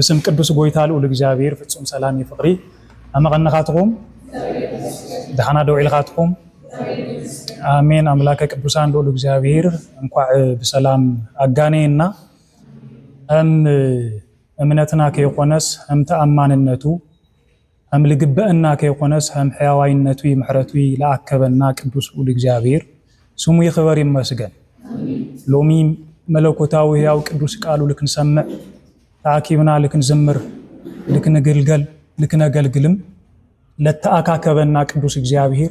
بسم قدوس غويتال ولغزابير فصوم سلام يفقري اما قنخاتكم دحنا دو الخاتكم امين املاك قدوسان لغزابير انقع بسلام اغانينا امنتنا كيقونس ام تاماننتو ام لغبئنا كيقونس ام حياوينتو يمحرتو لاكبنا قدوس لغزابير سمو يخبر يمسغن لومي ملكوتاوي ياو قدوس قالو لك نسمع تاكيبنا لك نزمر لك نغلغل لك نغلغلم لتاكاكبنا قدوس እግዚአብሔር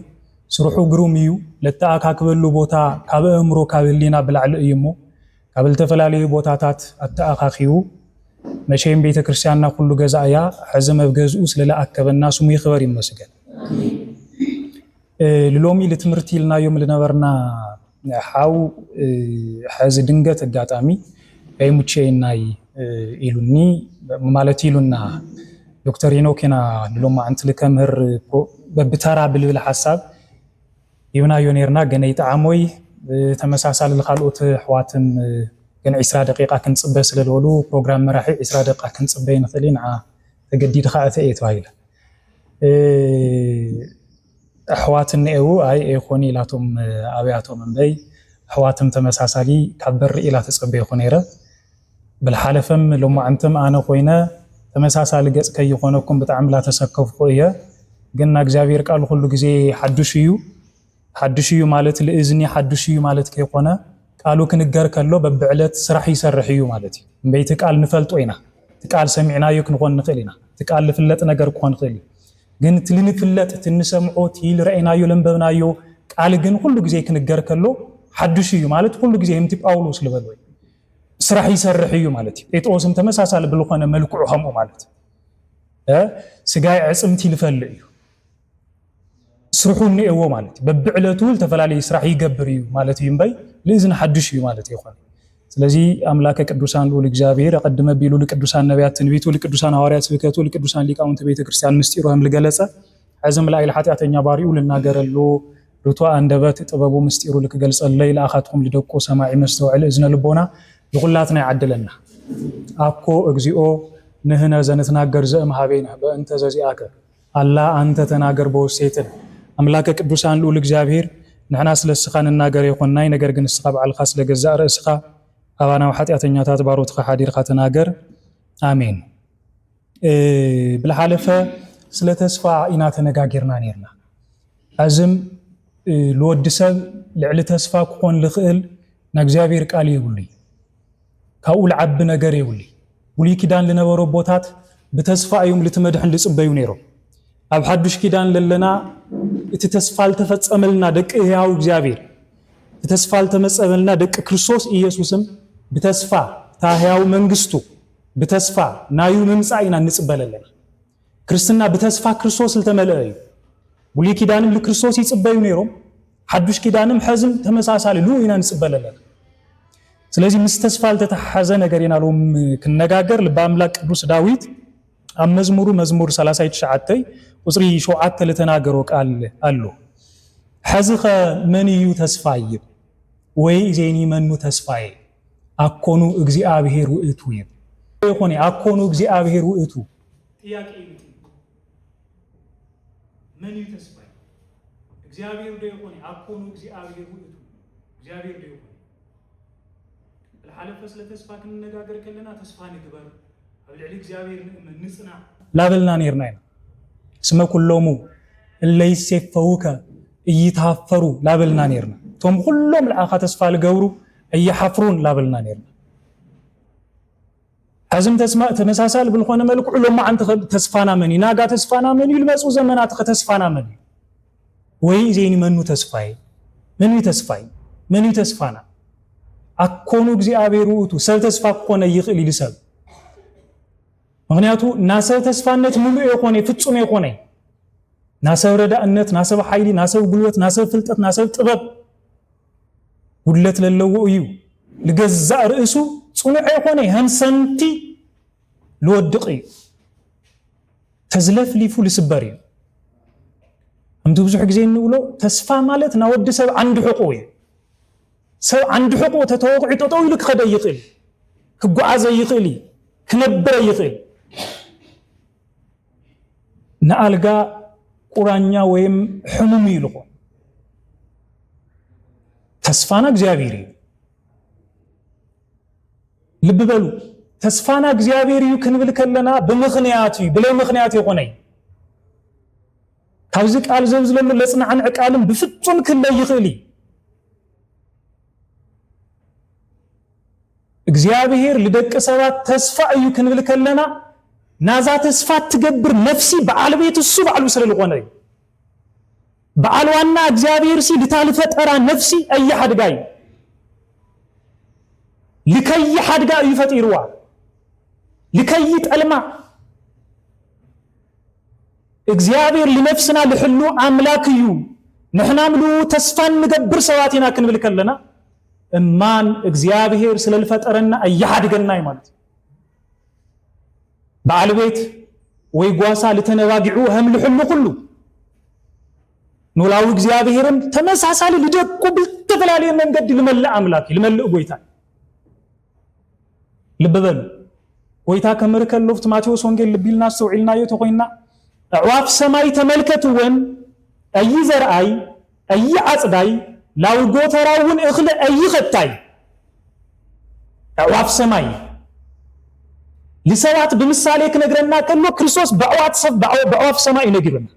ስሩሑ ግሩምዩ ለተአካክበሉ ቦታ ካብእምሮ ካብሊና ብላዕል እይሞ ካብል ተፈላልዩ ቦታታት አተአካኺው መቼም ቤተክርስቲያንና ሁሉ ገዛያ ሕዘመ በገዝኡ ስለላአከበና ስሙ ይخبር ይመስገን ለሎሚ ለትምርቲ ልናዮም ለነበርና حاو حز ድንገት አጋጣሚ አይሙቼናይ ኢሉኒ ማለት ኢሉና ዶክተር ሄኖክና ለሎማ አንት ለከምህር በብተራ ብልብል ሐሳብ ይብና ዮኔርና ገነ ይጣዓሞይ ተመሳሳለ ለኻልኦት ህዋትም ገነ 20 ደቂቃ ክንጽበ ስለለወሉ ፕሮግራም መራሒ 20 ደቂቃ ክንጽበ ይንኽሊና ተገዲድ ኻአተ እየተባይለ احواتن ايو اي ايخوني لاتهم ابياتهم انبي احواتم تمساسالي كبر الى تصبي خنيره بالحلفم لما انتم انا خوينا تمساسال ገጽ ከይኾነኩም በጣም ላ ተሰከፍ ቆየ ግን እግዚአብሔር ቃል ሁሉ ጊዜ ሐድሽዩ ማለት ለእዝኒ ሐድሽዩ ማለት ከይኾነ ቃሉ ክንገር ከሎ በብዕለት ስራሕ ይሰርሕዩ ማለት በይት ቃል ንፈልጦይና ቃል ሰሚዕናዩ ክንኾን ንኽእሊና ቃል ፍለጥ ነገር ኮን ንኽእሊ ግን ትልንፍለጥ ትንሰምዖት ይልራይናዩ ለምበብናዩ ቃል ግን ሁሉ ጊዜ ክንገር ከሎ ሐድሽዩ ማለት ሁሉ ጊዜ እምቲ ጳውሎስ ልበልወይ ስራሕ ይሰርሕዩ ማለት ጴጥሮስም ተመሳሳለ ብልኾነ መልክዑ ሀሙ ማለት ስጋይ ዕጽምቲ ልፈልዩ ስሩሑን እወ ማለት በብዕለቱ ተፈላልይ ስራሕ ይገብርዩ ማለት ይምበይ ለዝን ሐድሽዩ ማለት ይኾን ስለዚህ አምላከ ቅዱሳን ሉል እግዚአብሔር ቀድመ ቢሉ ለቅዱሳን ነቢያት ትንቢቱ ለቅዱሳን ሐዋርያት ስብከቱ ለቅዱሳን ሊቃውንት ቤተ ክርስቲያን ምስጢሩም ለገለጸ አዘም ላይ ለኃጢአተኛ ባሪው ለናገረሉ ሩቷ አንደበት ጥበቡ ምስጢሩ ለከገልጸለይ ለአኻትኩም ለደቆ ሰማይ መስተውዕል እዝነ ልቦና ለሁላትና ያعدለና አኮ እግዚኦ ነህነ ዘነተናገር ዘእምሃቤና በእንተ ዘዚአከ አላ አንተ ተናገር በውስጤት አምላከ ቅዱሳን ሉል እግዚአብሔር ንሕና ስለስኻን እናገር ይኾንናይ ነገር ግን እስኻ በዓልኻ ስለገዛ ርእስኻ አባና ኃጢአተኛታት ባሮትኻ ሐዲርኻ ተናገር አሜን ብለሐለፈ ስለ ተስፋ ኢና ተነጋገርና ነርና አዝም ለወድሰብ ልዕሊ ተስፋ ኮን ልኽእል ናግዚአብሔር ቃል ይውልይ ካኡል ዓብ ነገር ይውልይ ብሉይ ኪዳን ለነበሩ ቦታት በተስፋ እዮም ለተመድሕን ለጽበዩ ነይሮ ኣብ ሐዱሽ ኪዳን ለለና እቲ ተስፋ ተፈጸመልና ደቅ ያው እግዚአብሔር ተስፋ ተመጸመልና ደቅ ክርስቶስ ኢየሱስም በተስፋ ታህያው መንግስቱ በተስፋ ናዩ መምጻኢና ንጽበለለና ክርስትና በተስፋ ክርስቶስ ለተመለአዩ ብሉይ ኪዳንም ለክርስቶስ ይጽበዩ ነይሮ ሐዱሽ ኪዳንም ሕዝም ተመሳሳለ ሉኢና ንጽበለለና ስለዚህ ምስተስፋ ተተሐዘ ነገር ይናሎም ክነጋገር ለባምላክ ቅዱስ ዳዊት አመዝሙሩ መዝሙር 39 ቁጥሪ 7 ለተናገሮ ቃል አሉ ሐዝኸ መንዩ ተስፋይ ወይ ዜኒ መኑ ተስፋይ አኮኑ እግዚአብሔር ውእቱ ይሆነ አኮኑ እግዚአብሔር ውእቱ ጥያቄ መንዩ ተስፋይ እግዚአብሔር ደይሆነ አኮኑ እግዚአብሔር ውእቱ እግዚአብሔር ደይሆነ ለሐለፈ ስለ ተስፋ ክንነጋገር ከለና ተስፋ ንግበር አብልዕ እግዚአብሔር ንጽና ላበልና ነርናይና ስመ ኩሎሙ ለይሴፈውከ እይታፈሩ ላበልና ነርና ቶም ሁሉም ለአኻ ተስፋ ለገብሩ እየሐፍሩን ላበልና ነርና አዝም ተስማ ተመሳሳል ብልኾነ መልክዑ ለማ አንተ ተስፋና መን ይናጋ ተስፋና መን ይልመጹ ዘመናት ከተስፋና መን ወይ ዜኒ መኑ ተስፋይ መኑ ተስፋና አኮኑ እግዚአብሔር ውእቱ ሰብ ተስፋ ኮነ ይኽእል ይልሰብ ምክንያቱ ናሰብ ተስፋነት ሙሉ የሆነ ፍጹም የሆነ ናሰብ ረዳእነት ናሰብ ኃይሊ ናሰብ ጉልበት ናሰብ ፍልጠት ናሰብ ጥበብ ጉድለት ለለው እዩ ለገዛ ርእሱ ጽኑዕ የሆነ ህንሰንቲ ለወድቅ እዩ ተዝለፍሊፉ ልስበር እዩ እንቱ ብዙሕ ጊዜ እንብሎ ተስፋ ማለት ናወዲ ሰብ አንድ ሕቁ እዩ ሰብ አንድ ሕቁ ተተወቅዑ ተጠው ይልክ ከደ ይኽእል ክጓዓዘ ይኽእል ክነብር ይኽእል نألقى قرانيا ويم حمومي لغو تسفانا እግዚአብሔርዩ ልብ በሉ ተስፋና እግዚአብሔርዩ ክንብል ከለና በምኽንያትዩ ብለይ ምኽንያት ይኾነይ ካብዚ ቃል ዘብዝለሉ ለጽናዕን ዕቃልን ብፍጹም ክለይ ይኽእሊ እግዚአብሔር ለደቀ ሰባት ተስፋ እዩ ክንብል ከለና ናዛ ተስፋ ትገብር ነፍሲ በዓልቤት እሱ በዓሉ ስለልኾነይ በዓልዋና እግዚአብሔር ሲ ልታል ፈጠራ ነፍሲ አይ ሐድጋይ لكي حدقا يفتيروا لكي تألما እግዚአብሔር لنفسنا لحلو أملاكيو نحن عملو تسفان نقبر سواتنا كنبل كلنا እማን እግዚአብሔር ስለልፈጠረና አይ ሐድገና ይማለት በዓልቤት ወይ ጓሳ ለተነዋግዑ هم لحلو ሁሉ ኖላው እግዚአብሔርም ተመሳሳለ ልደቁ በተፈላለ መንገድ ለመላ አምላክ ለመላ ጎይታ ልበበሉ ጎይታ ከመርከሎፍት ማቴዎስ ወንጌል ልቢልና ሰውዒልና የተቆይና አዕዋፍ ሰማይ ተመልከቱን አይ ዘርአይ አይ አጽዳይ ላውጎተራውን እኽለ አይ ኸታይ አዕዋፍ ሰማይ ለሰባት በምሳሌ ከነግረና ከሎ ክርስቶስ በአዕዋፍ ሰማይ ነግረና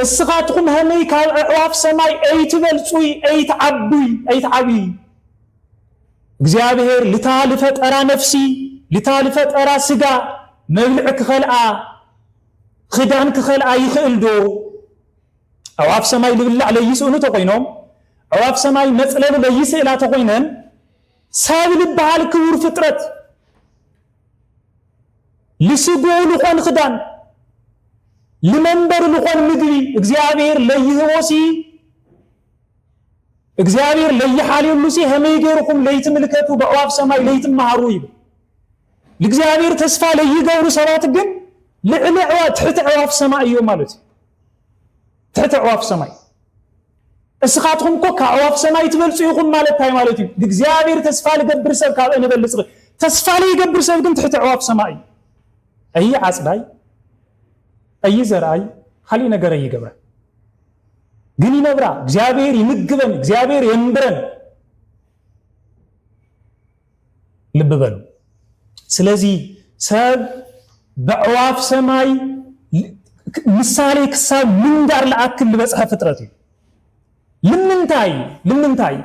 እስኻትኩም ሀመይ ከአዕዋፍ ሰማይ አይትበልጹይ አይትዓቡይ አይትዓቢ እግዚአብሔር ልታል ፈጠራ ነፍሲ ልታል ፈጠራ ስጋ መብልዕ ክኸልአ خدان ክኸልአ ይኽእልዶ አዕዋፍ ሰማይ ልብላዕ ለይስኡኑ ተቆይኖም አዕዋፍ ሰማይ መጽለል ለይስእላ ተቆይነን ሰብ ልባል ክቡር ፍጥረት ልስጎሉ ኾን خدان لمنبر لقون مدري እግዚአብሔር ለይህወሲ እግዚአብሔር ለይሐሊው lusi ህመይገርኩም ለይትምልከቱ በአዕዋፍ ሰማይ ለይትማሩ ይብ ለእግዚአብሔር ተስፋ ለይገሩ ሰራት ግን ለዕልዕዋ ትሕት አዕዋፍ ሰማይ እዩ ማለት ትሕት አዕዋፍ ሰማይ እስኻትኩም ኮ ከአዕዋፍ ሰማይ ትበልጹ ይኹም ማለት ታይ ማለት እዩ ለእግዚአብሔር ተስፋ ለገብር ሰብ ካብ እንበልጽ ተስፋ ለይገብር ሰብ ግን ትሕት አዕዋፍ ሰማይ አይ አጽዳይ አይ ዘርአይ ሐሊ ነገር ይገብራ ግን ይነብራ እግዚአብሔር ይምግበን እግዚአብሔር ይንብረን ልብ በሉ ስለዚህ ሰብ በአዕዋፍ ሰማይ ምሳሌ ክሳብ ምን ዳር ለአክል በጽሐ ፍጥረት ለምንታይ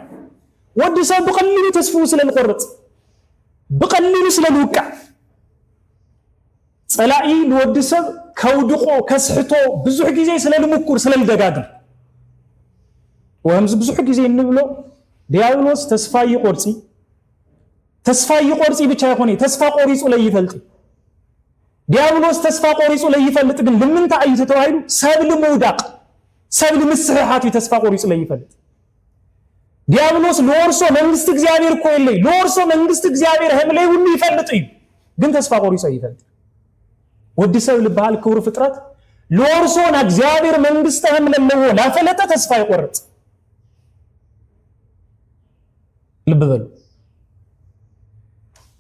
ወድ ሰብ በቀሊሉ ተስፉ ስለልቆርጥ በቀሊሉ ስለልውቃ ጸላኢ ለወድ ሰብ ከውድቆ ከስሕቶ ብዙሕ ጊዜ ስለልሙኩር ስለልደጋግም ወምዝ ብዙሕ ጊዜ እንብሎ ዲያብሎስ ተስፋ ይቆርጺ ብቻ ይሆነ ተስፋ ቆሪጹ ለይፈልጥ ዲያብሎስ ተስፋ ቆሪጹ ለይፈልጥ ግን ለምን ታይቱ ተዋይሉ ሰብል መውዳቅ ሰብል ምስሕሓት ተስፋ ቆሪጹ ለይፈልጥ ዲያብሎስ ለወርሶ መንግስት እግዚአብሔር እኮ የለይ ለወርሶ መንግስት እግዚአብሔር ህምላይ ሁሉ ይፈልጥ ግን ተስፋ ቆሪጹ ይፈልጥ ወድ ሰብ ልባል ክቡር ፍጥረት ለወርሶና እግዚአብሔር መንግስት ለለው ላፈለጠ ተስፋ ይቆርጥ ልበበሉ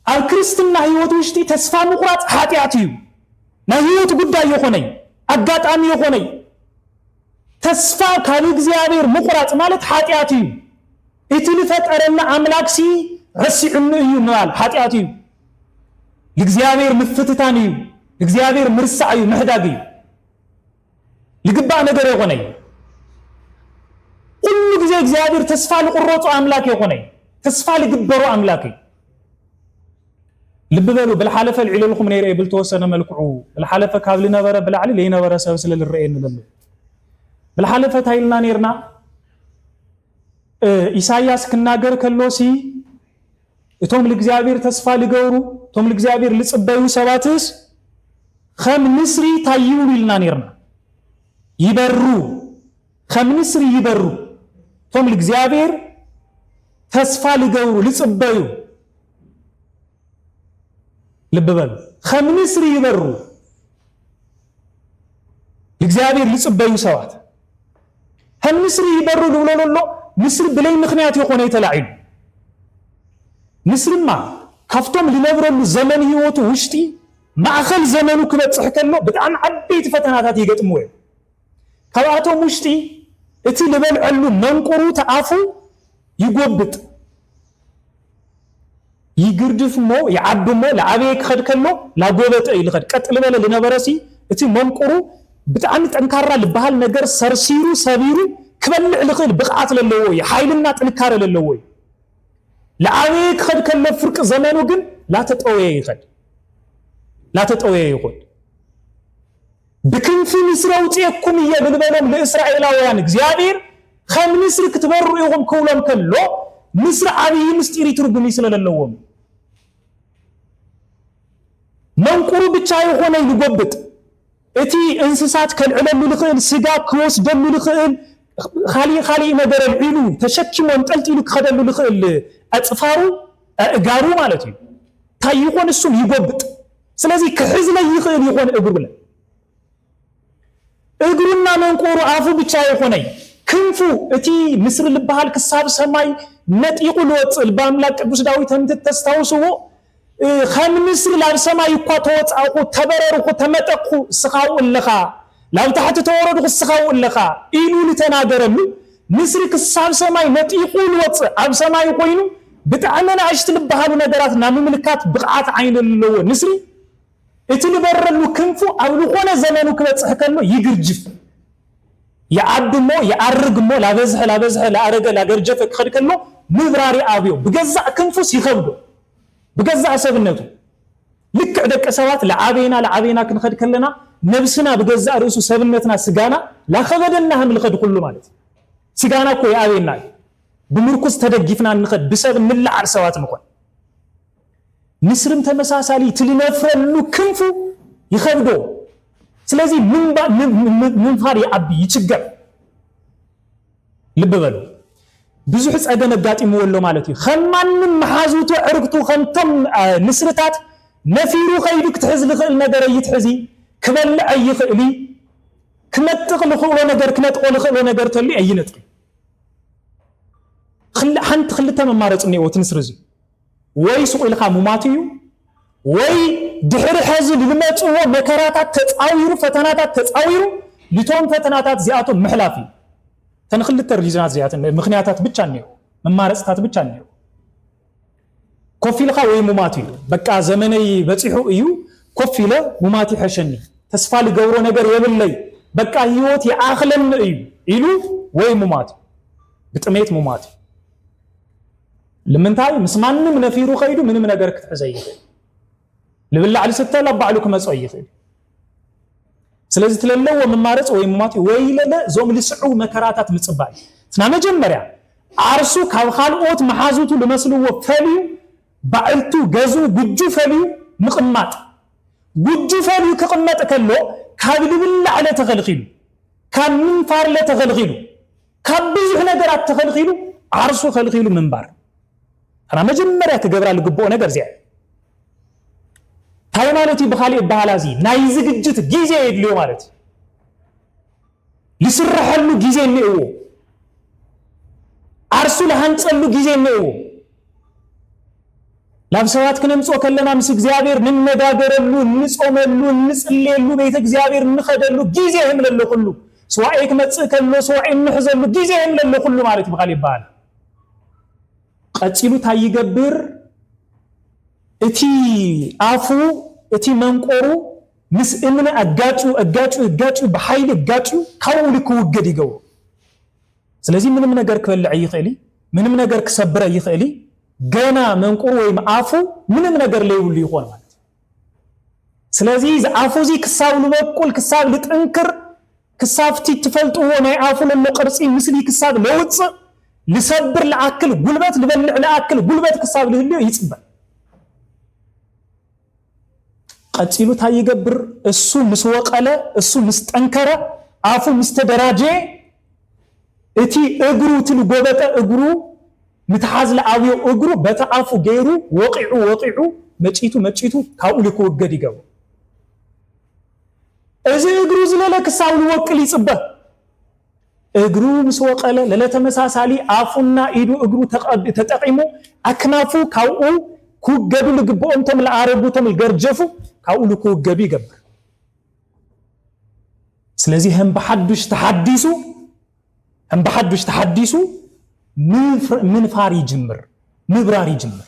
አል ክርስትና ህይወት ውሽጢ ተስፋ መቁረጥ ኃጢአት እዩ ለህይወት ጉዳይ ይሆነኝ አጋጣሚ ይሆነኝ ተስፋ ካብ እግዚአብሔር መቁረጥ ማለት ኃጢአት እዩ እትል ፈጠረና አምላክሲ ረሲዑን እዩ ነው ኃጢአት እዩ ለእግዚአብሔር ምፍትታን እዩ እግዚአብሔር ምርሳዩ መህዳግ እዩ ልግባ ነገር ይሆነኝ ሁሉ ጊዜ እግዚአብሔር ተስፋ ለቆረጡ አምላክ ይሆነኝ ተስፋ ለግበሩ አምላክ ልብ በሉ بالحلفه العللكم نيره بالتوسነ መልክዑ بالحلفه ካብ ለነበረ ብላዕሊ ለነበረ ሰብ ስለልረአየን ለለ بالحلفه ታይልና ነርና ኢሳይያስ ክናገር ከሎሲ እቶም ለእግዚአብሔር ተስፋ ለገሩ እቶም ለእግዚአብሔር ለጽበዩ ሰባትስ خم نسري تايون لنا يبرو خم نسري يبرو ثم الإجابير تسفى لجورو لصبيو لببل خم نسري يبرو الإجابير لصبيو سوات هم نسري يبرو لولو نسر بلاي مخنيات يكون يتلاعب نسر ما كفتم لنبرو زمن يوتو وشتي ማእኸል ዘመኑ ክበጽሕ ከሎ ብጣዕሚ ዓበይቲ ፈተናታት ይገጥምዎ ካብኣቶም ውሽጢ እቲ ልበልዐሉ መንቁሩ ተኣፉ ይጎብጥ ይግርድፍ ሞ ይዓብ ሞ ለዓበየ ክኸድ ከሎ ላጎበጠ ይልኸድ ቀጥ ልበለ ልነበረሲ እቲ መንቁሩ ብጣዕሚ ጠንካራ ልበሃል ነገር ሰርሲሩ ሰቢሩ ክበልዕ ልኽእል ብቕዓት ለለዎ ሓይልና ጥንካረ ለለዎ ለዓበየ ክኸድ ከሎ ፍርቂ ዘመኑ ግን ላተጠወየ ይኸድ ላተጠወየ ይኹን ብክንፊ ንስር ኣውፅአኩም እየ ብልበሎም ለእስራኤላውያን እግዚአብሔር ከም ንስር ክትበሩ ኢኹም ክብሎም ከሎ ንስር ዓብይ ምስጢር ይትርጉም ስለለለዎም መንቁሩ ብቻ ይኾነ ይጎብጥ እቲ እንስሳት ከልዕለሉ ልኽእል ስጋ ክወስደሉ ልኽእል خالي ነገር ልዒሉ ተሸኪሞ እንጠልጢሉ ክኸደሉ ልኽእል ኣጽፋሩ እጋሩ ማለት እዩ ታይ ይኾን እሱም ይጎብጥ ስለዚህ ክሕዝለ ይኽእል ይኾን እግሩና መንቁሩ አፉ ብቻ ይኾነ ክንፉ እቲ ምስር ልበሃል ክሳብ ሰማይ ነጢቁ ልወጽእ በአምላክ ቅዱስ ዳዊት ተስተውስዎ ከም ምስር ላብ ሰማይ እኳ ተወጻእኹ ተበረርኹ ተመጠቅኹ ስኻው ኣለኻ ላብ ታሕቲ ተወረድኹ ስኻው ኣለኻ ኢሉ ልተናገረሉ ምስር ክሳብ ሰማይ ነጢቁ ልወጽእ ኣብ ሰማይ ኮይኑ ብጣዕሚ ንኣሽቱ ልበሃሉ ነገራት ናብ ምልካት ብቕዓት ዓይን ኣለዎ ንስሪ እቲ ልበረሉ ክንፉ ኣብ ዝኾነ ዘመኑ ክበጽሕ ከሎ ይግርጅፍ يعدمو يعرقمو لا بزح لا أرجع لا جرجف خد كله مبراري أبيو بجزع كنفوس يخبره بجزع سبنته لك عدك سوات لعابينا كنخد كلنا نفسنا بجزع رؤوس سبنتنا سجانا لا خدنا هم الخد كله مالت سجانا كوي أبينا بمركز تدقيفنا نخد بسبب نلا عرسوات مكون نسرم تمساسالي تلنا فرلو كنفو يخبره ስለዚህ ምን ፋሪ አቢ ይችገር ልበበሉ ብዙ ጸገነ ጋጢሙ ወሎ ማለት እዩ ከማንም መሐዙቱ ዕርግቱ ከምቶም ንስርታት ነፊሩ ኸይዱ ክትሕዝ ልኽእል ነገር ይትሕዚ ክበልዕ ይኽእሊ ክነጥቕ ልኽእሎ ነገር ክነጥቆ ልኽእሎ ነገር ተሊ አይነጥቅ ሓንቲ ክልተ መማረጽ ነው ትንስርዚ ወይ ሱቅ ኢልኻ ሙማት እዩ ወይ ድሕሪ ሕዚ ልመጽዎ መከራታት ተጻዊሩ ፈተናታት ተጻዊሩ ልቶም ፈተናታት ዚኣቶም ምሕላፊ ተንኽልተ ሪዝናት ዚኣቶም ምኽንያታት ብቻ ነው መማረጽታት ብቻ ነው ኮፊልኻ ወይ ሙማት እዩ በቃ ዘመነይ በጽሑ እዩ ኮፊለ ሙማት ይሐሸኒ ተስፋ ልገብሮ ነገር የብለይ በቃ ህይወት ያአኽለም እዩ ኢሉ ወይ ሙማት ብጥሜት ሙማት ለምንታይ ምስማንም ነፊሩ ኸይዱ ምንም ነገር ክትሕዘይ لبلا على ستة لا بعلوك مسؤولية سلازت لله وممارس ويمات ويلا زوم لسعو مكراتات متصبعي سنعم جمريا عرسو كالخالقوت محازوتو لمسلو وفاليو بعلتو جزو بجو فاليو مقمات بجو فاليو كقمات كله كابل بالله على تغلغيلو كان من فار لا تغلغيلو كابيزح نجرات تغلغيلو عرسو خلغيلو منبار أنا مجمريا تجبر على الجبو نجر زي ሃይማኖቲ በኻሊ በኋላዚ ናይ ዝግጅት ጊዜ ይድልዮ ማለት ሊስረሐሉ ጊዜ ነው አርሱ ለሃንጸሉ ጊዜ ነው ላብሰዋት ከነምጾ ከለና ምስ እግዚአብሔር ንነጋገረሉ ንጾመሉ ንጽልየሉ ቤተ እግዚአብሔር ንኸደሉ ጊዜ ህምለሉ ሁሉ ስዋኤክ መጽእ ከሎ ስዋኤ ንሕዘሉ ጊዜ ህምለሉ ሁሉ ማለት በኻሊ ይባል ቀጽሉ ታይገብር እቲ አፉ እቲ መንቆሩ ምስ እምነ አጋጩ በኃይል አጋጩ ካውልኩ ወገድ ይገው ስለዚህ ምንም ነገር ከበልዕ ይኽእሊ ምንም ነገር ከሰብረ ይኽእሊ ገና መንቆሩ ወይ አፉ ምንም ነገር ለይውል ይሆን ማለት ስለዚህ አፉዚ ክሳብ ልበቁል ክሳብ ልጥንክር ክሳብቲ ትፈልጥዎ ናይ አፉ ለቅርጺ ምስሊ ክሳብ ለውጽ ልሰብር ለአክል ጉልበት ልበልዕ ለአክል ጉልበት ክሳብ ልህልዮ ይጽበ ቀጽሉ ታይገብር እሱ ምስወቀለ እሱ ምስጠንከረ አፉ ምስተደራጀ እቲ እግሩ ትልጎበጠ እግሩ ምትሐዝ ለአብዮ እግሩ በተአፉ ገይሩ ወቂዑ መጪቱ ካውልኩ ወገድ ይገው እዚ እግሩ ዝለለ ክሳብ ልወቅል ይጽበ እግሩ ምስወቀለ ለለተመሳሳሊ አፉና ኢዱ እግሩ ተጠቂሙ አክናፉ ካው ኩገዱ ልግቦም ተም ለአረቡ ተም ገርጀፉ كاول كو غبي يقبر ስለዚህ هم بحدش تحدثو من فاري جمر مبراري جمر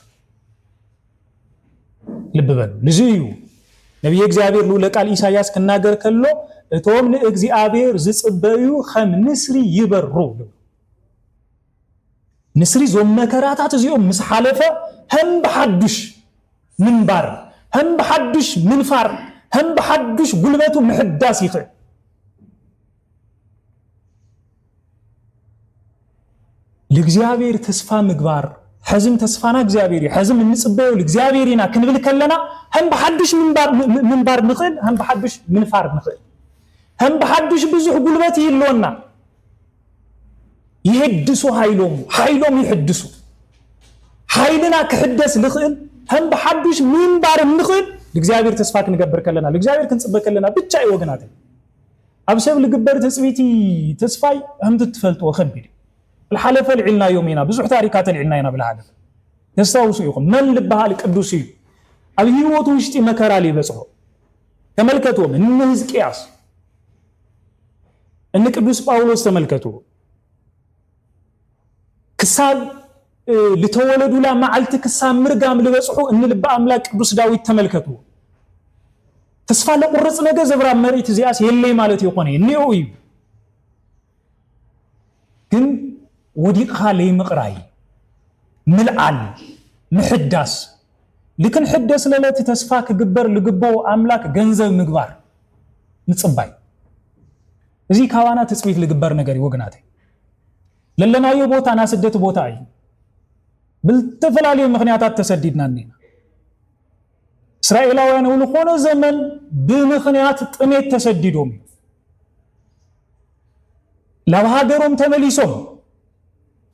ልብ በሉ ልጅዩ ነብይ እግዚአብሔር ሉ ለቃል ኢሳያስ ከናገር ከሎ እቶም ለእግዚአብሔር ዝጽበዩ ከም ንስሪ ይበሩ ንስሪ ዞም መከራታት እዚኦም ምስ ሓለፈ هم بحدش منبر هم بحدش منفر هم بحدش ጉልበቱ محداس ይኽእል ለእግዚአብሔር ተስፋ ምግባር حزم تسفانا እግዚአብሔር حزم እንጽበዩ ለእግዚአብሔርና ክንብል ከለና هم بحدش منبر نخل هم بحدش منفر نخل هم بحدش ብዙሕ ጉልበት ይሎና ይሄድሱ ኃይሎም ይحدሱ ኃይልና ክሕደስ ልኽእል هم بحدش منبر نخل ለእግዚአብሔር ተስፋ ክንገብር ከለና ለእግዚአብሔር ክንጽበ ከለና ብቻ ይወግናት አብሰብ ልግበር ተጽቢቲ ተስፋይ هم ትፈልጦ ከቢድ الحلفة العلنا يومنا بزح تاريخات العلنا ينا بالحلفة يستوصوا يقول من لبها القدوسي أبي هو توشتي مكرا لي بسحو تملكتهم إنه هزكياس إن قدوس باولوس تملكتهم كسال لتولدوا لا معلتك كسال مرقام لبسحو إن لبا أملاك قدوس داويد تملكتهم تسفى لقرص نجا زبرا مريت زياس يلي مالتي يقوني إني أويب كن وديق خالي مقراي ملعل محداس لكن حداس للاتي تسفاك قبر لقبو أملاك جنزل مقبار نتصباي زي كوانا تسويت لقبر نقري وقناتي للنا أيو بوتا ناس اديت بوتاي بالتفلالي مخنياتات تسديدنا نينا إسرائيلاوين ولخونا زمن بمخنيات تقنيت تسديدهم لو هاجرهم تمليسهم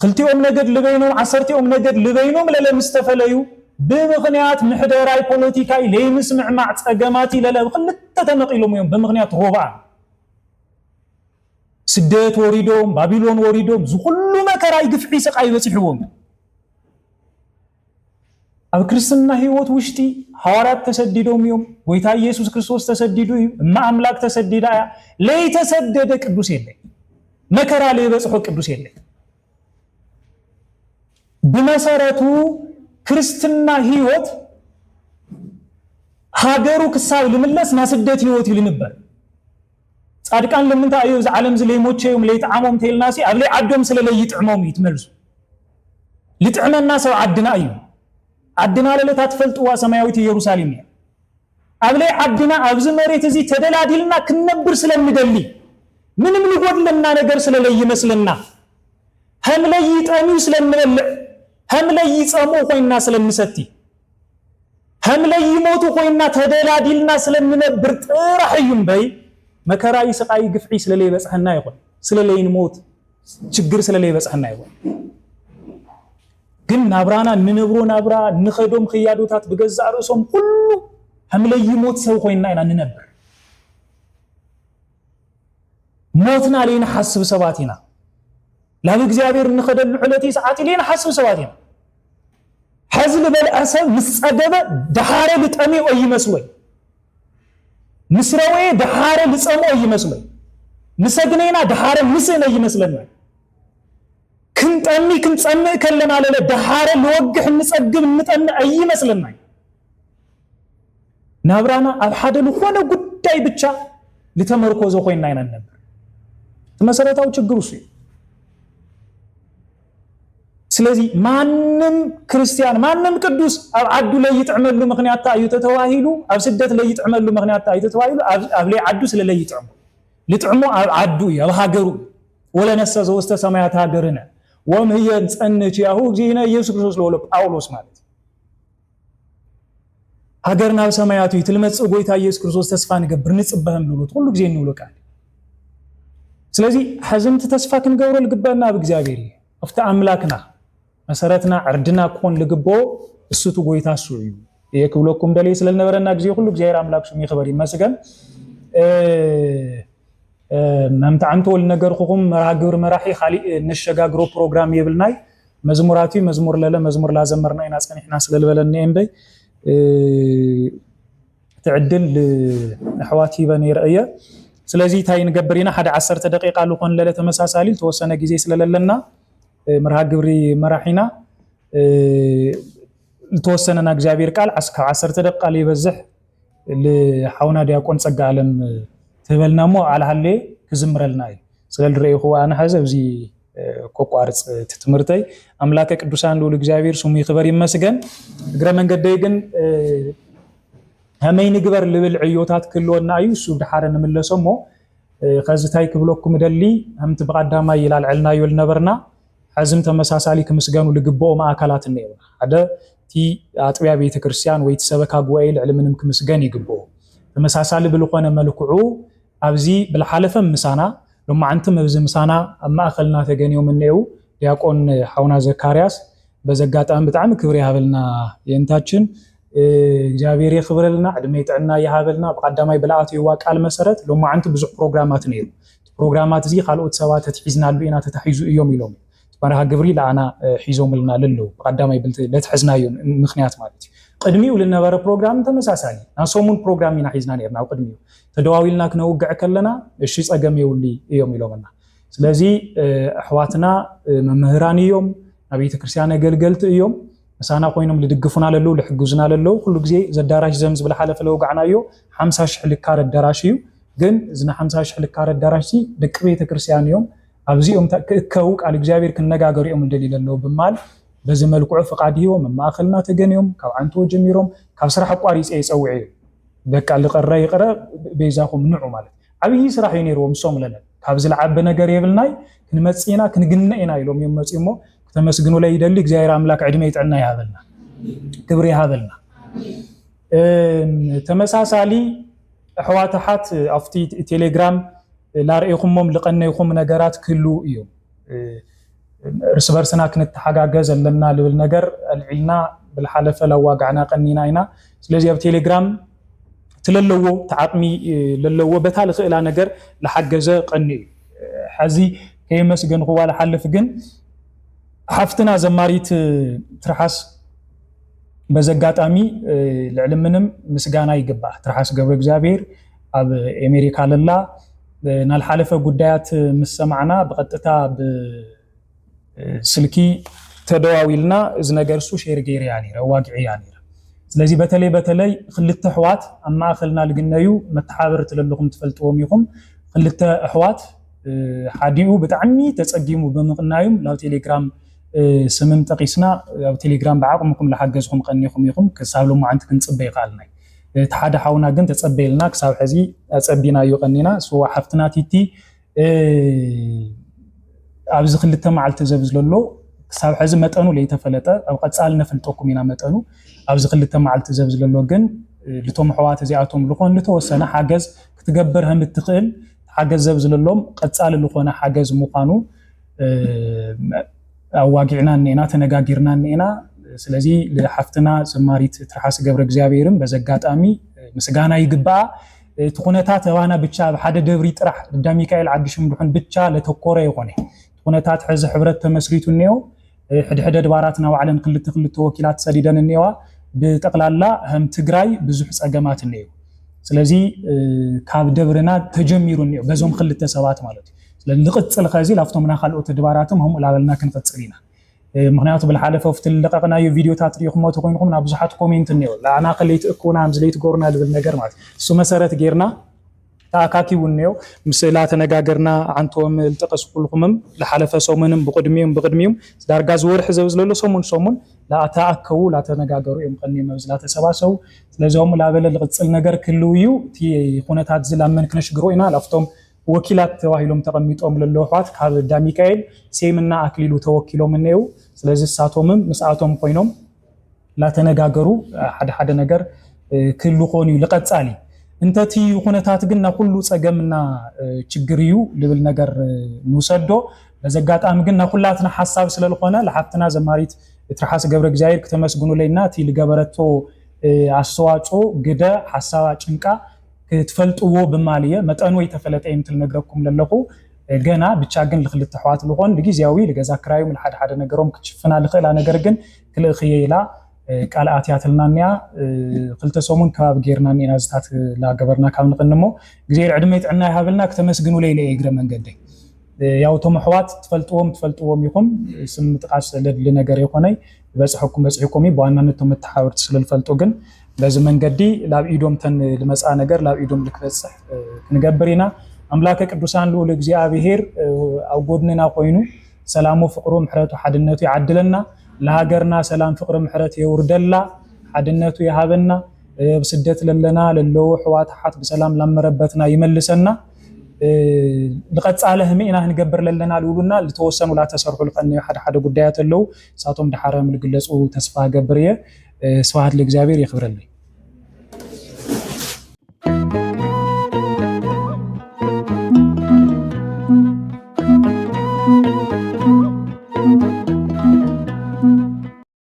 خلتيهم نجد لبينهم عصرتيهم نجد لبينهم للا مستفليو بمغنيات محدراي بوليتيكاي لي مسمع مع تقاماتي للا خلت تتنقلهم يوم بمغنيات روبا سديت وريدهم بابلون وريدهم زو كل ما كراي قفعي سقاي بسحوهم اب كريستنا هيوت وشتي حوارات تسديدهم يوم ويتا يسوع كريستوس تسديدو ما املاك تسديدا لي تسدد قدوس يلي مكرا لي بصحو قدوس يلي بمسارته كريستنا هيوت هاجرو كساو لملس ناسدت هيوت يلنبر صادقان لمن تايو عالم زلي موچيوم ليطعموم تيلناسي ابلي عدوم سللي يطعموم يتملسو لطعمنا سو عدنا ايو عدنا للتا تفلطوا سماويت يروساليم ابلي عدنا ابز مريت زي تدلاديلنا كنبر سلمدلي ምንም ልጎድልና ነገር ስለለይ ይመስልና هم لا يطعمو سلمنلع هم لا يصمو خوينا سلمستي هم لا يموتو خوينا تدلاديلنا سلمنبر طرحيم باي مكراي سقاي غفعي سللي بصحنا يقول سللي نموت ችግር ስለለይ በጽሐና ይሆን ግን ናብራና ንንብሮ ናብራ ንኸዶም ኺያዶታት በገዛ ርሶም ሁሉ هم لا يموت ሰው خوينا ኢና ንነብር موتنا لين حسب سباتنا لا بእግዚአብሔር ንኸደል ዕለቲ ሰዓት لين حسب سباتنا حزل بالأسف مسعدبه دحاره لطمي او يመስሎይ مسروي دحاره لصمو يመስሎይ مسجنينا دحاره مسነ ይመስለና ክንጠሚ ክንጸምእ ከለና ለለ دحاره ለወግሕ ንጸግብ ንጠም አይመስለና ናብራና ኣብ ሓደ ለኾነ ጉዳይ ብቻ ለተመርኮዞ ኮይና ኢና ነበር መሰረታው ችግሩ እሱ ስለዚህ ማንንም ክርስቲያን ማንንም ቅዱስ ኣብ ዓዱ ላይ ይጥዕመሉ ምክንያት ታዩ ተተዋሂሉ ኣብ ስደት ላይ ይጥዕመሉ ምክንያት ታዩ ተተዋሂሉ ኣብ ላይ ዓዱ ስለ ላይ ይጥዕሙ لطعمو عدو يا هاجرو ولا نسى زوسته سمايات هاجرنا وم هي تصنچ ياهو جينا ኢየሱስ ክርስቶስ ለወለ ጳውሎስ ማለት ሀገርና ሰማያቱ ይትልመጽ ጎይታ ኢየሱስ ክርስቶስ ተስፋ ንገብር ንጽበህም ብሎት ሁሉ ጊዜ እንውለቃል ስለዚህ ሐዘምት ተስፋ ክንገብሮ ልግባና በእግዚአብሔር አፍታ አምላክና መሰረትና ዕርድና ኮን ልግቦ እሱቱ ጎይታ እሱ እዩ የክብለኩም ደሌ ስለነበረና ጊዜ ሁሉ እግዚአብሔር አምላክ ስሙ ይክበር ይመስገን መምታንቶ ለነገርኩም መራግብር መራሒ ኻሊ ንሸጋግሮ ፕሮግራም ይብልናይ መዝሙራቱ መዝሙር ለለ መዝሙር ላዘመርና ኢና ጸኒሕና ስለልበለና እንበይ ክትዕድል ኣሕዋቲ በነይ ረእየ ስለዚ ታይ ንገብርና ሓደ 10 ደቂቃ ልኾን ለለ ተመሳሳሊ ተወሰነ ግዜ ስለለለና መርሃ ግብሪ መራሒና ተወሰነና እግዚአብሔር ቃል 10 ደቂቃ ሊበዝሕ ለሓውና ዲያቆን ጸጋ ዓለም ተበልናሞ አልሃሌ ክዝምረልና ስለል ረይኹ አና ሐዘ እዚ ኮቋርጽ ትምርተይ አምላከ ቅዱሳን ልዑል እግዚአብሔር ስሙ ይክበር ይመስገን እግረ መንገደይ ግን همين جبر لبل عيوتات كلون نايو سو دحارن ملسومو خزتاي كبلوكم دلي هم تبقداما يلال علنا يول نبرنا حزم تمساسالي كمسغانو لغبو ما اكلات نيو هذا تي اطبيا بيت كريستيان ويت سبكا غويل علمنم كمسغان يغبو تمساسالي بلقونه ملكعو ابزي بالحلفه مسانا لما انت مبز مسانا اما اخلنا تغنيو منيو دياقون حونا زكارياس بزغاطام بتعم كبر يابلنا ينتاچن እግዚአብሔር ይخبرልና አድሜጥና ያሃበልና በቀዳማይ በላአት ይዋቃል መሰረት ለማ አንተ ብዙ ፕሮግራማት ነው ፕሮግራማት እዚ ካልኦት ሰባት ተትሒዝናሉ ኢና ተታሒዙ እዮም ኢሎም ተባረሃ ግብሪ ለአና ሒዞምልና ለሎ በቀዳማይ ብልት ለትሕዝናዩ ምክንያት ማለት ቅድሚው ለነበረ ፕሮግራም ተመሳሳሊ ናሶሙን ፕሮግራም ኢና ሒዝና ነርና ቅድሚው ተደዋዊልና ክነውግዕ ከለና እሺ ጸገም ይውሊ እዮም ኢሎምና ስለዚ አሕዋትና መምህራን እዮም አብይተ ክርስቲያን አገልገልት እዮም مسانا قوينم لدقفونا للو لحقوزنا للو كل جزء زداراش زمز بالحالة فلو قعنايو 50 شحل كار الدراشيو جن زنا 50 شحل كار الدراشي دكبيت كريستيان يوم أبزيهم كوك على الجابير كنا جاجر يوم الدليل للو بمال بزمل قعف قاديو مما أخلنا تجنيهم كو عنتو جميرهم كبصراحة حقواريس أي سوعي ذك على القراي قرا بيزاهم نوع مالك أبي يسرح ينيرهم صوم لنا كابزل عبنا جريب الناي كنمسينا كنجننا يلوم يوم مسيمو تمسجنوا لي يدلك زي راملاك عدميت عنا يهابلنا كبري يهابلنا تمساسالي حواتحات افتي تيليجرام لا رأيكمهم لقنا يخم نجارات كله يوم رسبرسنا كنت حاجة لنا للنجار العلنا بالحلفة لو واقعنا قنينا هنا سلزي بتيليجرام تللو تعقمي للو بتالخ إلى نجار لحجزة قني حزي كيمس جن هو لحلف جن حفتنا زماريت ترحس بزقاتامي العلمنم مسغانا يقبا ترحس قبر እግዚአብሔር اب امريكا لله نال حلفه ጉዳያት مسمعنا بقطتا بسلكي تدواويلنا از ነገርሱ ሼር ጌር ያኒ ረዋግዒ ያኒ ስለዚህ በተለይ خلته حوات اما اخلنا لغنيو متحابر تللكم تفلطوم يخم خلته احوات حديو بتعمي تصقيمو بمقنايم لاو تيليجرام سمم تقيسنا او تيليجرام بعقمكم لحجزكم قنيكم يقوم كسابلو ما انت كنصبي قالنا تحاد حاونا كن تصبيلنا كساب حزي اصبينا يقنينا سو حفتنا تيتي ابز خلته معلت زبزللو كساب حزي مطنو ليتفلطه او قصال نفلطكم ينا مطنو ابز خلته معلت زبزللو كن لتوم حوات زياتهم لكون لتوسنا حاجز كتجبرهم بتقل حاجز زبزللهم قصال لكونه حاجز مقانو أواجعنا نينا تنجاجرنا نينا سلزي لحفتنا زماريت ترحس قبر እግዚአብሔርም በዘጋት አሚ مسغانا يغبا تخونታት وانا ብቻ بحد دبري طرح داميكائيل عدشم دحن ብቻ ለተቆረ ይሆነ تخونታት حز حبرت ተመስሪቱ ነው حد دباراتنا وعلن كلت ወኪላት ሰዲደን ነዋ በጠቅላላ هم ትግራይ ብዙ ጸገማት ነው ስለዚህ ካብ ደብርና ተጀሚሩ ነው በዞም ክልተ ሰባት ማለት لنقصل خازي لافتمنا خلقوا تدباراتهم هم لابلنا كنفصلينا مخنياتو بالحلفه وفت لققنا فيديو تاطريكم تكونكم ابزحات كومنت نيو لا انا خليت اكونا امزليت غورنا بالنجر معنات سو مسارات غيرنا تاكاكيو نيو مسلا تنغاغرنا عنتوم التقص كلكم لحلفه سومنم بقدميم دارغاز ورح زوزللو سومون لا تاكو لا تنغاغرو يمقني مزلا تسباسو ስለዚህም ላበለ ልቅጽል ነገር ክልውዩ ቲ ኹነታት ዝላመን ክነሽግሮይና ላፍቶም ወኪላት ተዋሂሎም ተቀሚጦም ለለውኋት ካብ ዳሚካኤል ሴምና አክሊሉ ተወኪሎም ነው ስለዚህ ሳቶምም መስአቶም ኮይኖም ላተነጋገሩ ሓደ ነገር ክሉ ኾኒ ለቀጻሊ እንተቲ ኹነታት ግና ሁሉ ጸገምና ችግርዩ ልብል ነገር ንውሰዶ በዘጋጣም ግና ሁላትና ሐሳብ ስለልኾነ ለሐፍትና ዘማሪት ትርሐስ ገብረ እግዚአብሔር ከተመስግኑ ለይና ቲ ለገበረቶ አስተዋጾ ግደ ሐሳባ ጭንቃ تفلطو بماليه مطنو يتفلط يمتل نغركم للهو ገና ብቻ ግን ለخلت حوات لهون لغيزياوي لغزا كرايو من حد نغروم كچفنا لخلا ነገር ግን ክልخييلا ቃል አትያትልናንያ ክልተ ሰሙን ካብ ጌርና ንናዝታት ላገበርና ካብ ንቅንሞ ግዜ ዕድመ ይጥዕና ይሃብልና ከተመስግኑ ለይለ እግረ መንገዲ ያው ቶም ሕዋት ትፈልጥዎም ይኹም ስም ጥቃስ ለድሊ ነገር ይኾነይ በጽሕኩም በዋናነት ተመተሓወርት ስለልፈልጡ ግን በዚ መንገዲ ላብ ኢዶም ተን ልመጻ ነገር ላብ ኢዶም ልክበጽሕ ክንገብርና አምላከ ቅዱሳን ልዑል እግዚአብሔር አው ጎድነና ኮይኑ ሰላሙ ፍቅሩ ምሕረቱ ሓድነቱ ይዓድለና ለሃገርና ሰላም ፍቅሪ ምሕረት የውርደላ ሓድነቱ ይሃበና በስደት ለለና ለለው ሕዋታት በሰላም ላመረበትና ይመልሰና لقد على همينا هنجبر لنا لولنا لتوصل ولا تسرح لقني حد قديات اللو ساتهم دحرم الجلس وتسفى جبرية سواعد الإجابير يخبر لي